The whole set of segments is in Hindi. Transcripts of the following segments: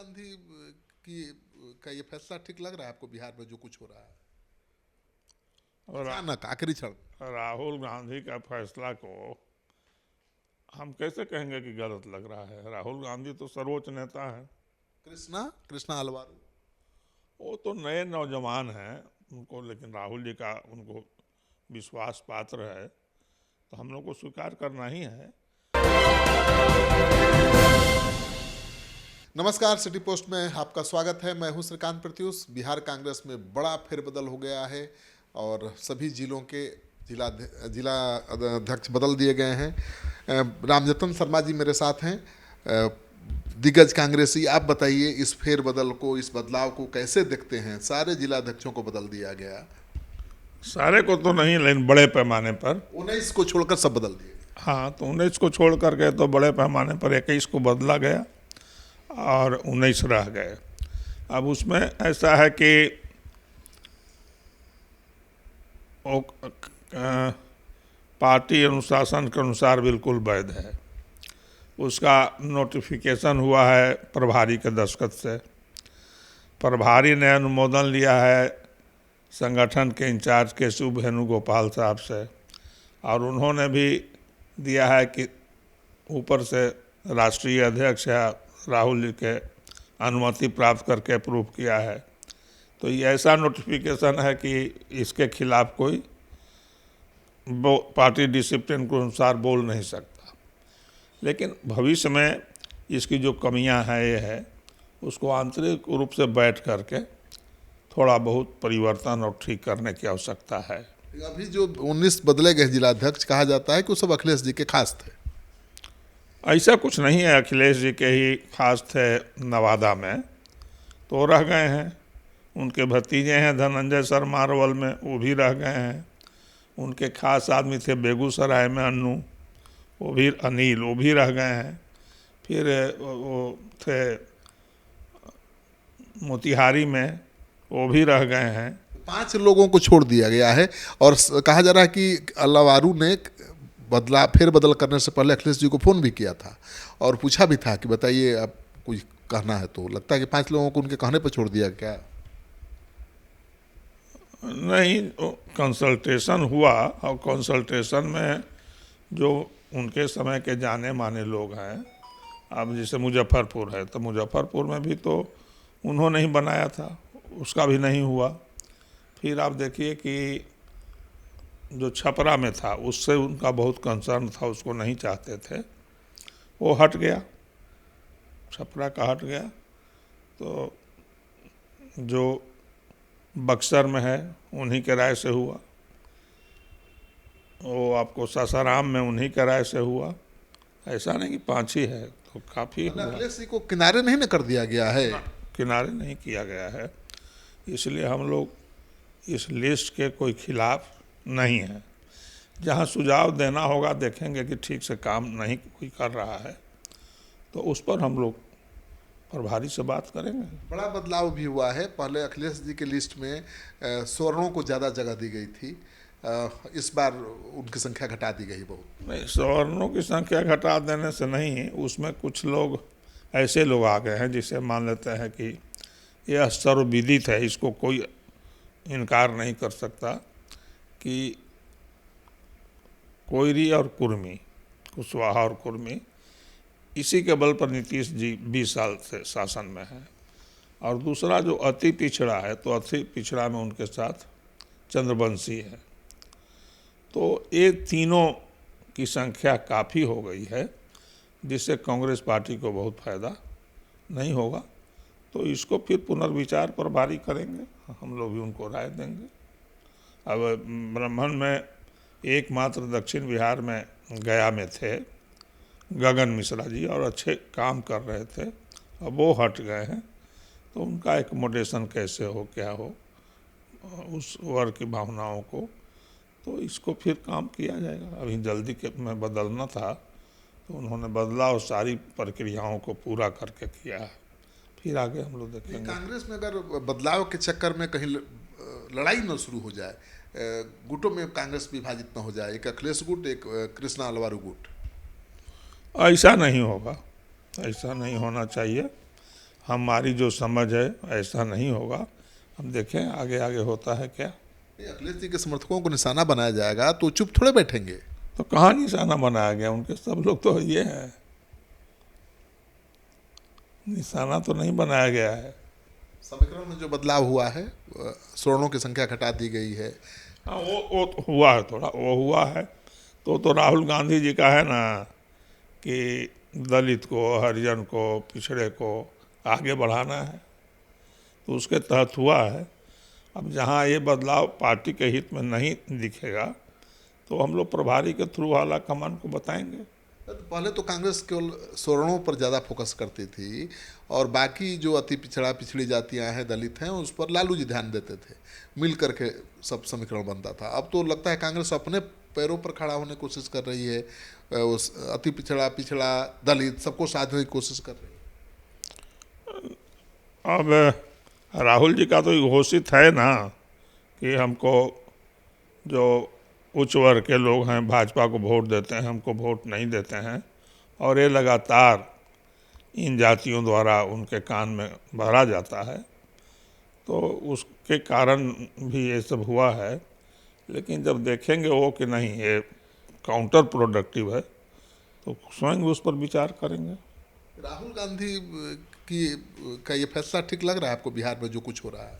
गांधी की का ये फैसला ठीक लग रहा है आपको बिहार में जो कुछ हो रहा है रा, अचानक आखिरी क्षण? राहुल गांधी का फैसला को हम कैसे कहेंगे कि गलत लग रहा है। राहुल गांधी तो सर्वोच्च नेता है। कृष्णा कृष्णा अलवारू। वो तो नए नौजवान हैं उनको, लेकिन राहुल जी का उनको विश्वास पात्र है, तो हम लोग को स्वीकार करना ही है। नमस्कार, सिटी पोस्ट में आपका स्वागत है। मैं हूं श्रीकांत प्रत्युष। बिहार कांग्रेस में बड़ा फेरबदल हो गया है और सभी जिलों के जिला अध्यक्ष बदल दिए गए हैं। रामजतन शर्मा जी मेरे साथ हैं, दिग्गज कांग्रेसी। आप बताइए, इस फेरबदल को, इस बदलाव को कैसे देखते हैं? सारे जिला अध्यक्षों को बदल दिया गया। सारे को तो नहीं, लेकिन बड़े पैमाने पर। 19 को छोड़कर सब बदल दिए। हाँ, तो 19 को छोड़ करके तो बड़े पैमाने पर 21 को बदला गया और 19 रह गए। अब उसमें ऐसा है कि पार्टी अनुशासन के अनुसार बिल्कुल वैध है। उसका नोटिफिकेशन हुआ है प्रभारी के दस्तखत से। प्रभारी ने अनुमोदन लिया है संगठन के इंचार्ज केशव वेणुगोपाल साहब से, और उन्होंने भी दिया है कि ऊपर से राष्ट्रीय अध्यक्ष या राहुल जी के अनुमति प्राप्त करके अप्रूव किया है। तो ये ऐसा नोटिफिकेशन है कि इसके खिलाफ कोई पार्टी डिसिप्लिन के अनुसार बोल नहीं सकता। लेकिन भविष्य में इसकी जो कमियां हैं ये है, उसको आंतरिक रूप से बैठ करके थोड़ा बहुत परिवर्तन और ठीक करने की आवश्यकता है। अभी जो 19 बदले गए जिलाध्यक्ष, कहा जाता है कि वो सब अखिलेश जी के खास थे। ऐसा कुछ नहीं है, अखिलेश जी के ही खास थे नवादा में, तो रह गए हैं। उनके भतीजे हैं धनंजय शर्मा अरवल में, वो भी रह गए हैं। उनके खास आदमी थे बेगूसराय में अन्नू, वो भी अनिल, वो भी रह गए हैं। फिर वो थे मोतिहारी में, वो भी रह गए हैं। 5 लोगों को छोड़ दिया गया है और कहा जा रहा है कि अल्लावारू ने फिर बदल करने से पहले अखिलेश जी को फ़ोन भी किया था और पूछा भी था कि बताइए अब कुछ कहना है। तो लगता है कि 5 लोगों को उनके कहने पर छोड़ दिया क्या? नहीं, कंसल्टेशन हुआ, और कंसल्टेशन में जो उनके समय के जाने माने लोग हैं, अब जैसे मुजफ्फरपुर है, तो मुजफ्फरपुर में भी तो उन्होंने ही बनाया था, उसका भी नहीं हुआ। फिर आप देखिए कि जो छपरा में था, उससे उनका बहुत कंसर्न था, उसको नहीं चाहते थे, वो हट गया, छपरा का हट गया। तो जो बक्सर में है उन्हीं के राय से हुआ, वो आपको सासाराम में उन्हीं के राय से हुआ। ऐसा नहीं कि 5 ही है, तो काफ़ी हुआ। अखिलेश जी को किनारे नहीं न कर दिया गया है। किनारे नहीं किया गया है, इसलिए हम लोग इस लिस्ट के कोई खिलाफ नहीं है। जहाँ सुझाव देना होगा, देखेंगे कि ठीक से काम नहीं कोई कर रहा है, तो उस पर हम लोग प्रभारी से बात करेंगे। बड़ा बदलाव भी हुआ है। पहले अखिलेश जी के लिस्ट में सवर्णों को ज़्यादा जगह दी गई थी, इस बार उनकी संख्या घटा दी गई बहुत। नहीं, सवर्णों की संख्या घटा देने से नहीं, उसमें कुछ लोग ऐसे लोग आ गए हैं जिसे मान लेते हैं कि यह सर्वविदित है, इसको कोई इनकार नहीं कर सकता कि कोयरी और कुर्मी, कुशवाहा और कुर्मी, इसी के बल पर नीतीश जी 20 साल से शासन में हैं। और दूसरा जो अति पिछड़ा है, तो अति पिछड़ा में उनके साथ चंद्रवंशी है। तो ये तीनों की संख्या काफ़ी हो गई है, जिससे कांग्रेस पार्टी को बहुत फायदा नहीं होगा। तो इसको फिर पुनर्विचार पर भारी करेंगे, हम लोग भी उनको राय देंगे। अब ब्राह्मण में एकमात्र दक्षिण बिहार में गया में थे गगन मिश्रा जी, और अच्छे काम कर रहे थे, अब वो हट गए हैं। तो उनका एकोमोडेशन कैसे हो, क्या हो, उस वर्ग की भावनाओं को, तो इसको फिर काम किया जाएगा। अभी जल्दी के में बदलना था, तो उन्होंने बदला और सारी प्रक्रियाओं को पूरा करके किया है। फिर आगे हम लोग देखेंगे। कांग्रेस में अगर बदलाव के चक्कर में कहीं लड़ाई न शुरू हो जाए, गुटों में कांग्रेस विभाजित न हो जाए, एक अखिलेश गुट, एक कृष्णा अलवारू गुट, ऐसा नहीं होगा, ऐसा नहीं होना चाहिए। हमारी जो समझ है ऐसा नहीं होगा। हम देखें आगे आगे होता है क्या। ये अखिलेश जी के समर्थकों को निशाना बनाया जाएगा तो चुप थोड़े बैठेंगे। तो कहाँ निशाना बनाया गया, उनके सब लोग तो ये हैं, निशाना तो नहीं बनाया गया है। समीकरण में जो बदलाव हुआ है, स्वर्णों की संख्या घटा दी गई है। हाँ वो तो हुआ है, थोड़ा वो हुआ है। तो राहुल गांधी जी का है ना कि दलित को, हरिजन को, पिछड़े को आगे बढ़ाना है, तो उसके तहत हुआ है। अब जहाँ ये बदलाव पार्टी के हित में नहीं दिखेगा तो हम लोग प्रभारी के थ्रू आला कमान को बताएंगे। पहले तो कांग्रेस केवल स्वर्णों पर ज़्यादा फोकस करती थी और बाकी जो अति पिछड़ा पिछड़ी जातियां हैं, दलित हैं, उस पर लालू जी ध्यान देते थे, मिल करके सब समीकरण बनता था। अब तो लगता है कांग्रेस अपने पैरों पर खड़ा होने की कोशिश कर रही है, उस अति पिछड़ा दलित सबको साधने की कोशिश कर रही है। अब राहुल जी का तो ये घोषित है ना कि हमको जो उच्च वर्ग के लोग हैं भाजपा को वोट देते हैं, हमको वोट नहीं देते हैं, और ये लगातार इन जातियों द्वारा उनके कान में भरा जाता है, तो उसके कारण भी ये सब हुआ है। लेकिन जब देखेंगे वो कि नहीं ये काउंटर प्रोडक्टिव है तो स्वयं उस पर विचार करेंगे। राहुल गांधी की का ये फैसला ठीक लग रहा है आपको, बिहार में जो कुछ हो रहा है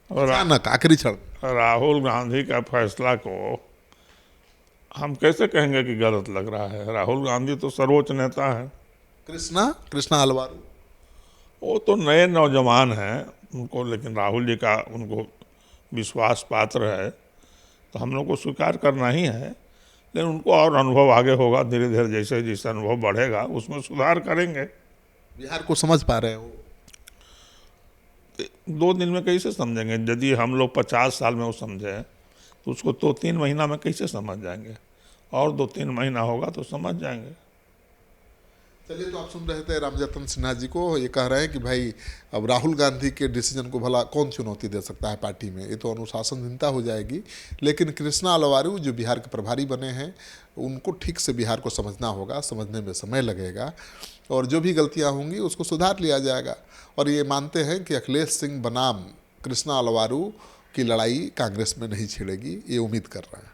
और अचानक आखिरी क्षण? राहुल गांधी का फैसला को हम कैसे कहेंगे कि गलत लग रहा है? राहुल गांधी तो सर्वोच्च नेता है। कृष्णा अलवारू वो तो नए नौजवान हैं उनको, लेकिन राहुल जी का उनको विश्वास पात्र है तो हम लोग को स्वीकार करना ही है। लेकिन उनको और अनुभव आगे होगा, धीरे धीरे जैसे जैसे अनुभव बढ़ेगा उसमें सुधार करेंगे। बिहार को समझ पा रहे हो? 2 दिन में कैसे समझेंगे? यदि हम लोग 50 साल में वो समझे तो उसको 2-3 महीना में कैसे समझ जाएंगे? और 2-3 महीना होगा तो समझ जाएंगे। चलिए, तो आप सुन रहे थे रामजतन सिन्हा जी को, ये कह रहे हैं कि भाई अब राहुल गांधी के डिसीजन को भला कौन चुनौती दे सकता है पार्टी में, ये तो अनुशासनहीनता हो जाएगी। लेकिन कृष्णा अलवारू जो बिहार के प्रभारी बने हैं उनको ठीक से बिहार को समझना होगा, समझने में समय लगेगा और जो भी गलतियां होंगी उसको सुधार लिया जाएगा। और ये मानते हैं कि अखिलेश सिंह बनाम कृष्णा अलवारू की लड़ाई कांग्रेस में नहीं छिड़ेगी, ये उम्मीद कर रहे हैं।